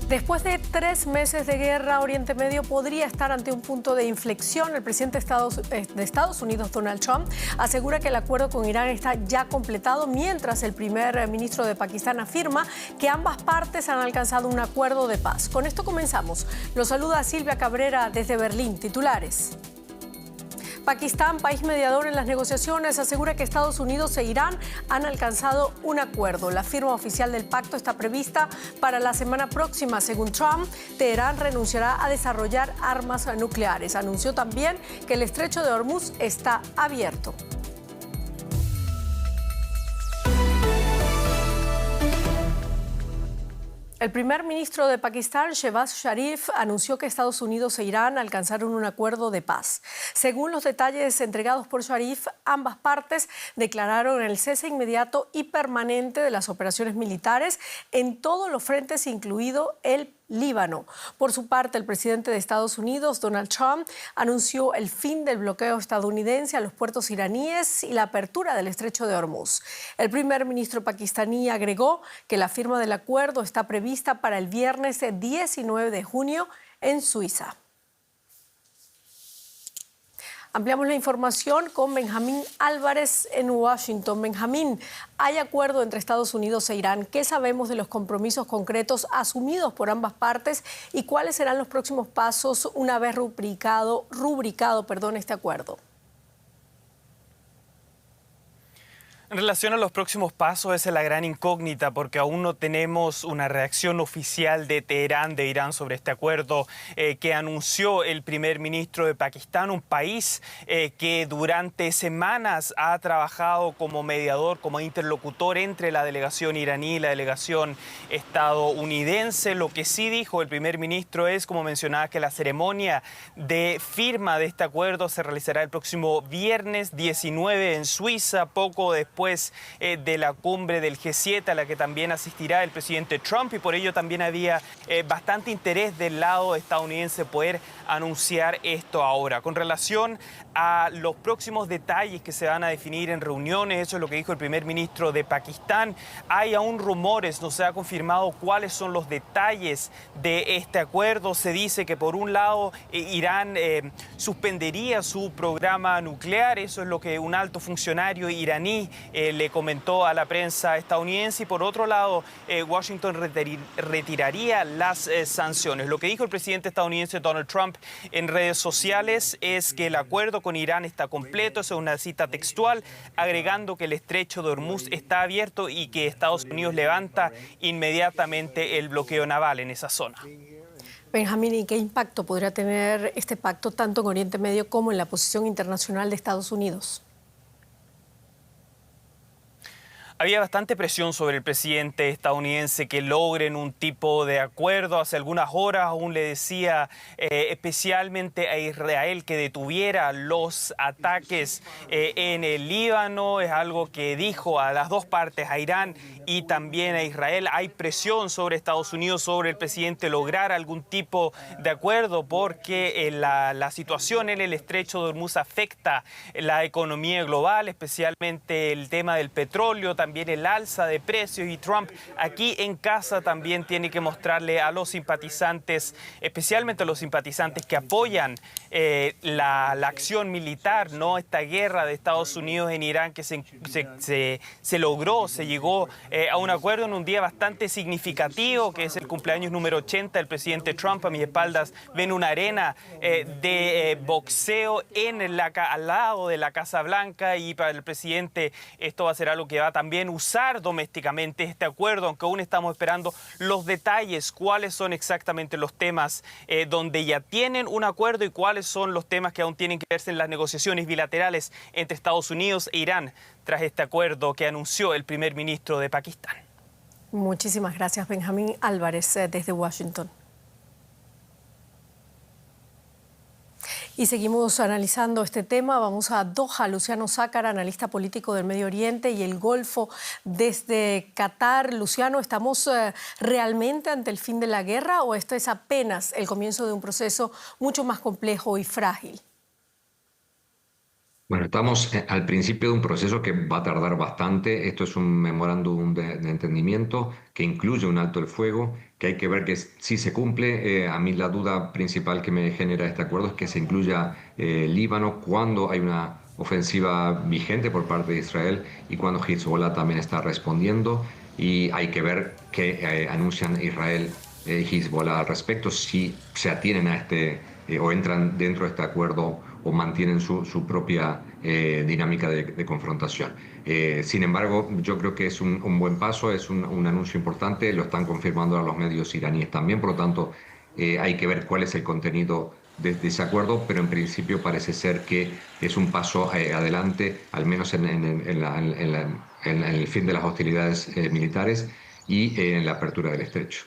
Después de 3 meses de guerra, Oriente Medio podría estar ante un punto de inflexión. El presidente de Estados Unidos, Donald Trump, asegura que el acuerdo con Irán está ya completado, mientras el primer ministro de Pakistán afirma que ambas partes han alcanzado un acuerdo de paz. Con esto comenzamos. Los saluda Silvia Cabrera desde Berlín. Titulares. Pakistán, país mediador en las negociaciones, asegura que Estados Unidos e Irán han alcanzado un acuerdo. La firma oficial del pacto está prevista para la semana próxima. Según Trump, Teherán renunciará a desarrollar armas nucleares. Anunció también que el estrecho de Hormuz está abierto. El primer ministro de Pakistán, Shehbaz Sharif, anunció que Estados Unidos e Irán alcanzaron un acuerdo de paz. Según los detalles entregados por Sharif, ambas partes declararon el cese inmediato y permanente de las operaciones militares en todos los frentes, incluido el Líbano. Por su parte, el presidente de Estados Unidos, Donald Trump, anunció el fin del bloqueo estadounidense a los puertos iraníes y la apertura del estrecho de Hormuz. El primer ministro pakistaní agregó que la firma del acuerdo está prevista para el viernes 19 de junio en Suiza. Ampliamos la información con Benjamín Álvarez en Washington. Benjamín, ¿hay acuerdo entre Estados Unidos e Irán? ¿Qué sabemos de los compromisos concretos asumidos por ambas partes y cuáles serán los próximos pasos una vez rubricado este acuerdo? En relación a los próximos pasos, esa es la gran incógnita, porque aún no tenemos una reacción oficial de Teherán, de Irán, sobre este acuerdo que anunció el primer ministro de Pakistán, un país que durante semanas ha trabajado como mediador, como interlocutor entre la delegación iraní y la delegación estadounidense. Lo que sí dijo el primer ministro es, como mencionaba, que la ceremonia de firma de este acuerdo se realizará el próximo viernes 19 en Suiza, poco después de la cumbre del G7 a la que también asistirá el presidente Trump, y por ello también había bastante interés del lado estadounidense poder anunciar esto ahora. Con relación a los próximos detalles que se van a definir en reuniones, eso es lo que dijo el primer ministro de Pakistán. Hay aún rumores, no se ha confirmado cuáles son los detalles de este acuerdo. Se dice que por un lado Irán suspendería su programa nuclear, eso es lo que un alto funcionario iraní le comentó a la prensa estadounidense, y por otro lado Washington retiraría las sanciones. Lo que dijo el presidente estadounidense Donald Trump en redes sociales es que el acuerdo con Irán está completo, eso es una cita textual, agregando que el estrecho de Hormuz está abierto y que Estados Unidos levanta inmediatamente el bloqueo naval en esa zona. Benjamín, ¿y qué impacto podría tener este pacto tanto en Oriente Medio como en la posición internacional de Estados Unidos? Había bastante presión sobre el presidente estadounidense que logren un tipo de acuerdo. Hace algunas horas aún le decía especialmente a Israel que detuviera los ataques en el Líbano. Es algo que dijo a las dos partes, a Irán y también a Israel. Hay presión sobre Estados Unidos, sobre el presidente, lograr algún tipo de acuerdo, porque la situación en el estrecho de Hormuz afecta la economía global, especialmente el tema del petróleo, también el alza de precios, y Trump aquí en casa también tiene que mostrarle a los simpatizantes, especialmente a los simpatizantes que apoyan la acción militar, no esta guerra de Estados Unidos en Irán, que se logró, se llegó a un acuerdo en un día bastante significativo, que es el cumpleaños número 80 del presidente Trump. A mis espaldas ven una arena de boxeo al lado de la Casa Blanca, y para el presidente esto va a ser algo que va también usar domésticamente este acuerdo, aunque aún estamos esperando los detalles, cuáles son exactamente los temas donde ya tienen un acuerdo y cuáles son los temas que aún tienen que verse en las negociaciones bilaterales entre Estados Unidos e Irán tras este acuerdo que anunció el primer ministro de Pakistán. Muchísimas gracias, Benjamín Álvarez, desde Washington. Y seguimos analizando este tema. Vamos a Doha. Luciano Zácara, analista político del Medio Oriente y el Golfo desde Qatar. Luciano, ¿estamos realmente ante el fin de la guerra o esto es apenas el comienzo de un proceso mucho más complejo y frágil? Bueno, estamos al principio de un proceso que va a tardar bastante. Esto es un memorándum de entendimiento que incluye un alto el fuego, que hay que ver que si se cumple. A mí la duda principal que me genera este acuerdo es que se incluya Líbano cuando hay una ofensiva vigente por parte de Israel y cuando Hezbollah también está respondiendo. Y hay que ver qué anuncian Israel y Hezbollah al respecto, si se atienen a o entran dentro de este acuerdo o mantienen su propia dinámica de confrontación. Sin embargo, yo creo que es un buen paso, es un anuncio importante, lo están confirmando a los medios iraníes también, por lo tanto hay que ver cuál es el contenido de ese acuerdo, pero en principio parece ser que es un paso adelante, al menos en el fin de las hostilidades militares y en la apertura del estrecho.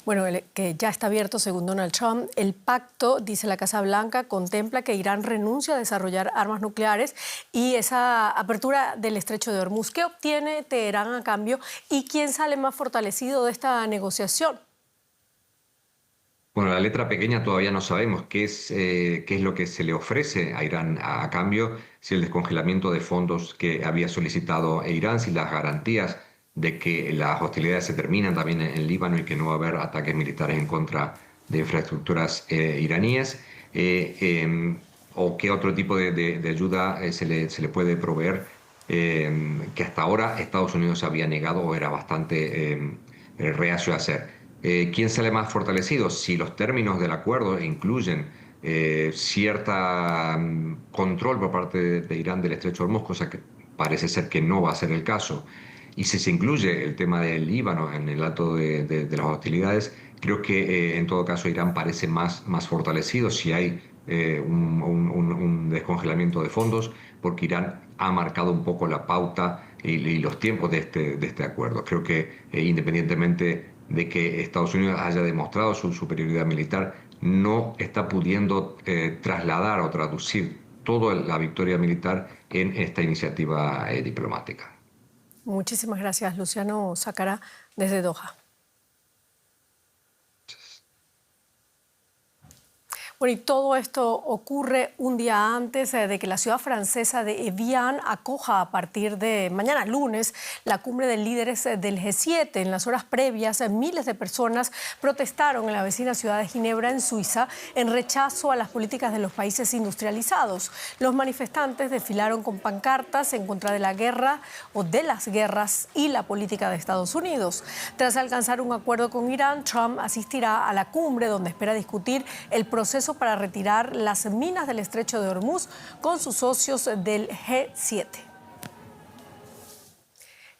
Bueno, que ya está abierto según Donald Trump. El pacto, dice la Casa Blanca, contempla que Irán renuncia a desarrollar armas nucleares y esa apertura del estrecho de Hormuz. ¿Qué obtiene Teherán a cambio y quién sale más fortalecido de esta negociación? Bueno, la letra pequeña todavía no sabemos qué es lo que se le ofrece a Irán a cambio, si el descongelamiento de fondos que había solicitado Irán, si las garantías de que las hostilidades se terminan también en Líbano y que no va a haber ataques militares en contra de infraestructuras iraníes, o qué otro tipo de ayuda se le puede proveer, que hasta ahora Estados Unidos había negado o era bastante reacio a hacer. ¿Quién sale más fortalecido? Si los términos del acuerdo incluyen cierta control por parte de Irán del estrecho de Hormuz, cosa que parece ser que no va a ser el caso, y si se incluye el tema del Líbano en el alto de las hostilidades, creo que en todo caso Irán parece más fortalecido si hay un descongelamiento de fondos, porque Irán ha marcado un poco la pauta y los tiempos de este acuerdo. Creo que independientemente de que Estados Unidos haya demostrado su superioridad militar, no está pudiendo trasladar o traducir toda la victoria militar en esta iniciativa diplomática. Muchísimas gracias, Luciano Sacará, desde Doha. Bueno, y todo esto ocurre un día antes de que la ciudad francesa de Evian acoja a partir de mañana lunes la cumbre de líderes del G7. En las horas previas, miles de personas protestaron en la vecina ciudad de Ginebra, en Suiza, en rechazo a las políticas de los países industrializados. Los manifestantes desfilaron con pancartas en contra de la guerra o de las guerras y la política de Estados Unidos. Tras alcanzar un acuerdo con Irán, Trump asistirá a la cumbre donde espera discutir el proceso para retirar las minas del estrecho de Hormuz con sus socios del G7.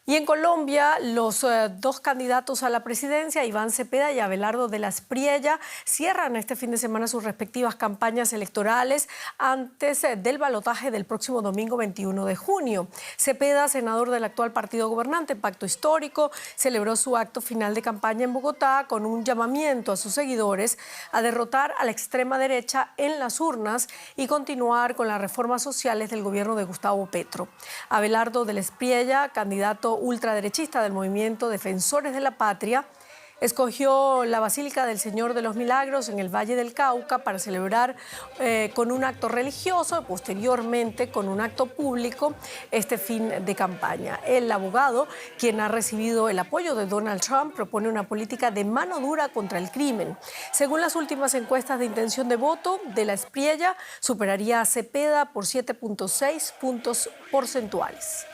Y en Colombia, los dos candidatos a la presidencia, Iván Cepeda y Abelardo de la Espriella, cierran este fin de semana sus respectivas campañas electorales antes del balotaje del próximo domingo 21 de junio. Cepeda, senador del actual partido gobernante Pacto Histórico, celebró su acto final de campaña en Bogotá con un llamamiento a sus seguidores a derrotar a la extrema derecha en las urnas y continuar con las reformas sociales del gobierno de Gustavo Petro. Abelardo de la Espriella, candidato ultraderechista del movimiento Defensores de la Patria, escogió la Basílica del Señor de los Milagros en el Valle del Cauca para celebrar con un acto religioso y posteriormente con un acto público este fin de campaña. El abogado, quien ha recibido el apoyo de Donald Trump, propone una política de mano dura contra el crimen. Según las últimas encuestas de intención de voto, de la Espriella superaría a Cepeda por 7.6 puntos porcentuales.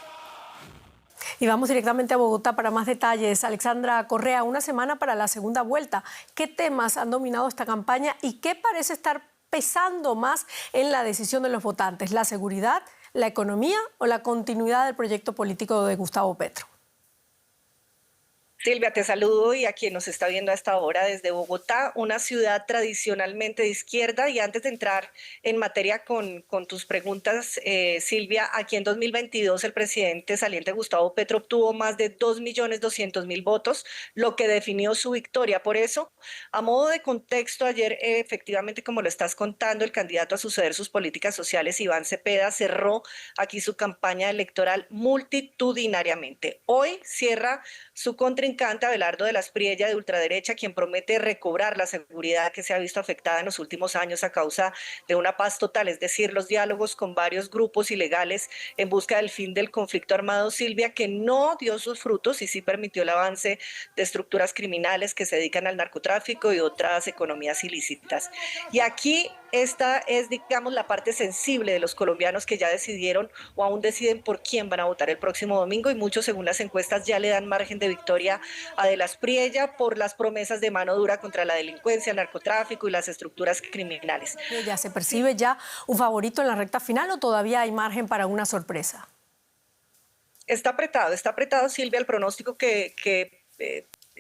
Y vamos directamente a Bogotá para más detalles. Alexandra Correa, una semana para la segunda vuelta. ¿Qué temas han dominado esta campaña y qué parece estar pesando más en la decisión de los votantes? ¿La seguridad, la economía o la continuidad del proyecto político de Gustavo Petro? Silvia, te saludo y a quien nos está viendo a esta hora desde Bogotá, una ciudad tradicionalmente de izquierda. Y antes de entrar en materia con tus preguntas, Silvia, aquí en 2022 el presidente saliente Gustavo Petro obtuvo más de 2.200.000 votos, lo que definió su victoria. Por eso, a modo de contexto, ayer efectivamente, como lo estás contando, el candidato a suceder sus políticas sociales, Iván Cepeda, cerró aquí su campaña electoral multitudinariamente. Hoy cierra su contrincante encanta Abelardo de la Espriella, de ultraderecha, quien promete recobrar la seguridad que se ha visto afectada en los últimos años a causa de una paz total, es decir, los diálogos con varios grupos ilegales en busca del fin del conflicto armado, Silvia, que no dio sus frutos y sí permitió el avance de estructuras criminales que se dedican al narcotráfico y otras economías ilícitas. Y aquí esta es, digamos, la parte sensible de los colombianos que ya decidieron o aún deciden por quién van a votar el próximo domingo, y muchos, según las encuestas, ya le dan margen de victoria a de la Espriella por las promesas de mano dura contra la delincuencia, el narcotráfico y las estructuras criminales. ¿Ya se percibe ya un favorito en la recta final o todavía hay margen para una sorpresa? Está apretado, Silvia. El pronóstico que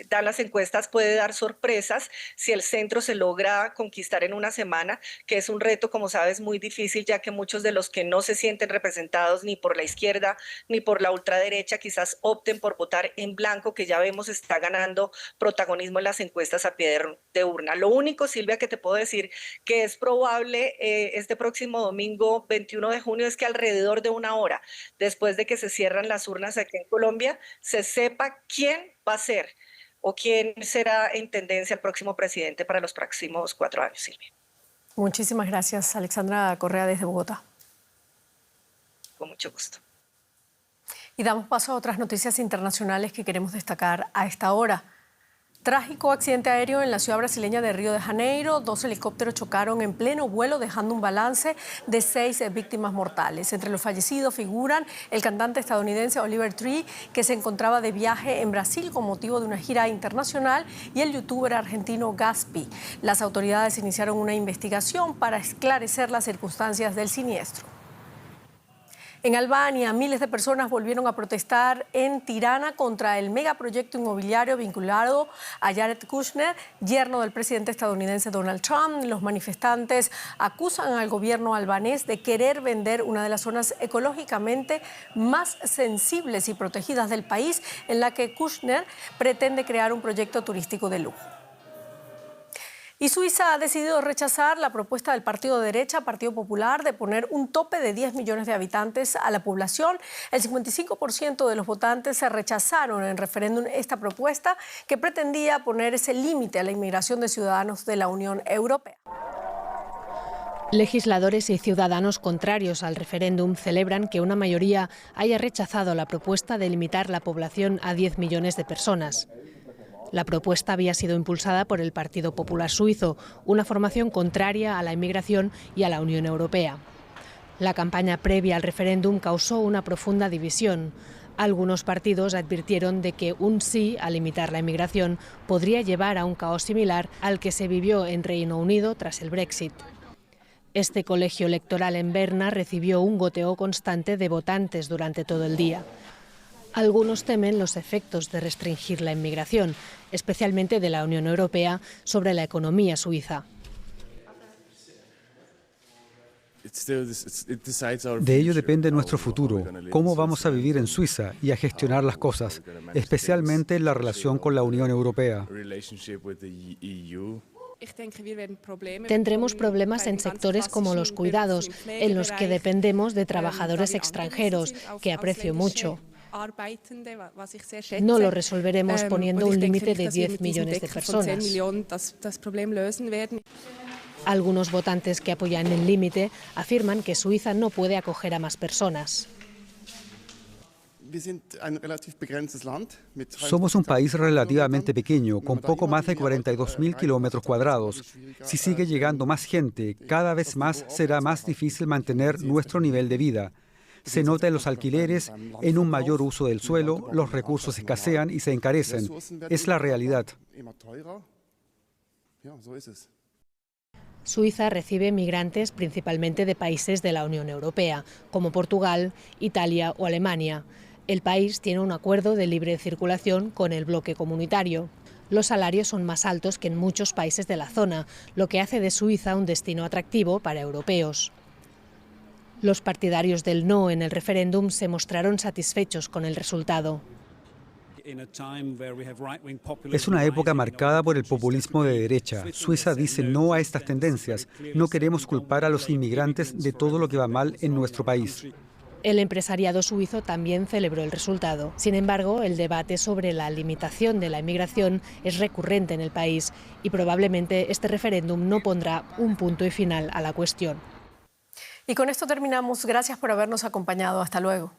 dan las encuestas puede dar sorpresas si el centro se logra conquistar en una semana, que es un reto, como sabes, muy difícil, ya que muchos de los que no se sienten representados ni por la izquierda ni por la ultraderecha quizás opten por votar en blanco, que ya vemos está ganando protagonismo en las encuestas a pie de urna. Lo único, Silvia, que te puedo decir que es probable este próximo domingo 21 de junio es que alrededor de una hora después de que se cierran las urnas aquí en Colombia se sepa quién va a ser o quién será en tendencia el próximo presidente para los próximos 4 años, Silvia. Muchísimas gracias, Alexandra Correa, desde Bogotá. Con mucho gusto. Y damos paso a otras noticias internacionales que queremos destacar a esta hora. Trágico accidente aéreo en la ciudad brasileña de Río de Janeiro. 2 helicópteros chocaron en pleno vuelo, dejando un balance de 6 víctimas mortales. Entre los fallecidos figuran el cantante estadounidense Oliver Tree, que se encontraba de viaje en Brasil con motivo de una gira internacional, y el youtuber argentino Gaspi. Las autoridades iniciaron una investigación para esclarecer las circunstancias del siniestro. En Albania, miles de personas volvieron a protestar en Tirana contra el megaproyecto inmobiliario vinculado a Jared Kushner, yerno del presidente estadounidense Donald Trump. Los manifestantes acusan al gobierno albanés de querer vender una de las zonas ecológicamente más sensibles y protegidas del país, en la que Kushner pretende crear un proyecto turístico de lujo. Y Suiza ha decidido rechazar la propuesta del partido de derecha, Partido Popular, de poner un tope de 10 millones de habitantes a la población. El 55% de los votantes se rechazaron en referéndum esta propuesta, que pretendía poner ese límite a la inmigración de ciudadanos de la Unión Europea. Legisladores y ciudadanos contrarios al referéndum celebran que una mayoría haya rechazado la propuesta de limitar la población a 10 millones de personas. La propuesta había sido impulsada por el Partido Popular Suizo, una formación contraria a la inmigración y a la Unión Europea. La campaña previa al referéndum causó una profunda división. Algunos partidos advirtieron de que un sí a limitar la inmigración podría llevar a un caos similar al que se vivió en Reino Unido tras el Brexit. Este colegio electoral en Berna recibió un goteo constante de votantes durante todo el día. Algunos temen los efectos de restringir la inmigración, especialmente de la Unión Europea, sobre la economía suiza. De ello depende nuestro futuro, cómo vamos a vivir en Suiza y a gestionar las cosas, especialmente en la relación con la Unión Europea. Tendremos problemas en sectores como los cuidados, en los que dependemos de trabajadores extranjeros, que aprecio mucho. No lo resolveremos poniendo un límite de 10 millones de personas. Algunos votantes que apoyan el límite afirman que Suiza no puede acoger a más personas. Somos un país relativamente pequeño, con poco más de 42.000 kilómetros cuadrados. Si sigue llegando más gente, cada vez más será más difícil mantener nuestro nivel de vida. Se nota en los alquileres, en un mayor uso del suelo, los recursos escasean y se encarecen. Es la realidad. Suiza recibe migrantes principalmente de países de la Unión Europea, como Portugal, Italia o Alemania. El país tiene un acuerdo de libre circulación con el bloque comunitario. Los salarios son más altos que en muchos países de la zona, lo que hace de Suiza un destino atractivo para europeos. Los partidarios del no en el referéndum se mostraron satisfechos con el resultado. Es una época marcada por el populismo de derecha. Suiza dice no a estas tendencias. No queremos culpar a los inmigrantes de todo lo que va mal en nuestro país. El empresariado suizo también celebró el resultado. Sin embargo, el debate sobre la limitación de la inmigración es recurrente en el país y probablemente este referéndum no pondrá un punto y final a la cuestión. Y con esto terminamos. Gracias por habernos acompañado. Hasta luego.